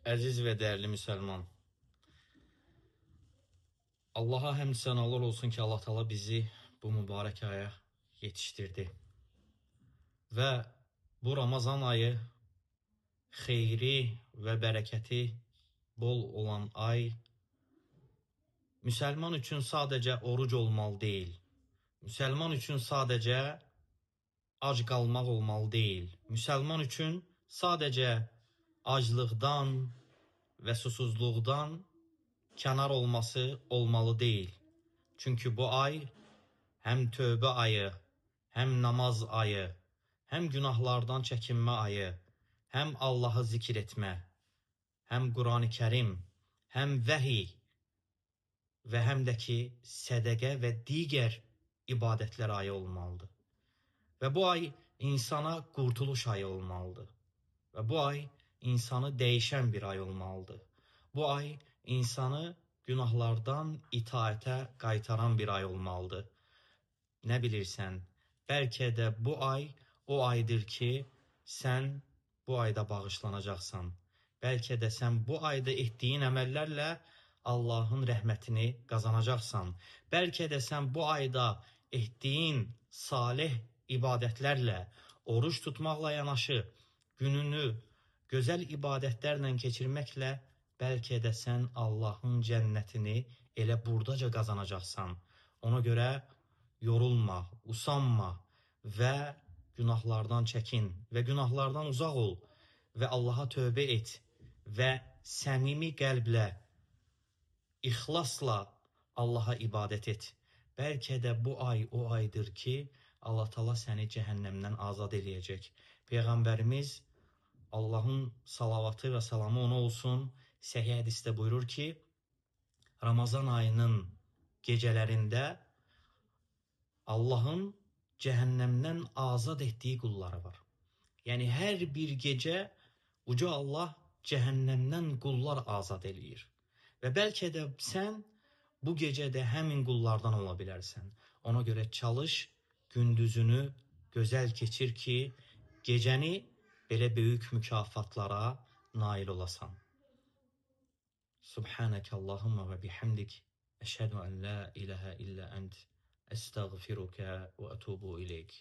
Əziz və dəyərli müsəlman, Allaha həmd sənalar olsun ki, Allah Teala bizi bu mübarək aya yetişdirdi. Və bu Ramazan ayı xeyri və bərəkəti bol olan ay, müsəlman üçün sadəcə oruc olmalı deyil, müsəlman üçün sadəcə ac qalmaq olmalı deyil, müsəlman üçün sadəcə aclıqdan və susuzluqdan kənar olması olmalı deyil. Çünki bu ay həm tövbə ayı, həm namaz ayı, həm günahlardan çəkinmə ayı, həm Allahı zikr etmə, həm Quran-ı Kərim, həm vəhiy və həm də ki, sədəqə və digər ibadətlər ayı olmalıdır. Və bu ay insana qurtuluş ayı olmalıdır. Və bu ay insanı dəyişən bir ay olmalıdır. Bu ay insanı günahlardan itaətə qaytaran bir ay olmalıdır. Nə bilirsən, bəlkə də bu ay o aydır ki, sən bu ayda bağışlanacaqsan. Bəlkə də sən bu ayda etdiyin əməllərlə Allahın rəhmətini qazanacaqsan. Bəlkə də sən bu ayda etdiyin salih ibadətlərlə, oruç tutmaqla yanaşı, gününü gözəl ibadətlərlə keçirməklə bəlkə də sən Allahın cənnətini elə buradaca qazanacaqsan. Ona görə yorulma, usanma və günahlardan çəkin və günahlardan uzaq ol və Allaha tövbə et və səmimi qəlblə, ixlasla Allaha ibadət et. Bəlkə də bu ay o aydır ki, Allah Teala səni cəhənnəmdən azad eləyəcək. Peyğəmbərimiz Allahın salavatı və salamı ona olsun, səhih hədisdə buyurur ki, Ramazan ayının gecələrində Allahın cəhənnəmdən azad etdiyi qulları var. Yəni, hər bir gecə Uca Allah cəhənnəmdən qullar azad eləyir. Və bəlkə də sən bu gecədə həmin qullardan ola bilərsən. Ona görə çalış, gündüzünü gözəl keçir ki, gecəni belə böyük mükafatlara nail olasan. Subhanəkə Allahumma və bihamdik, əşhədu ən la iləhə illə ənt, əstəğfirukə və ətubu ileyk.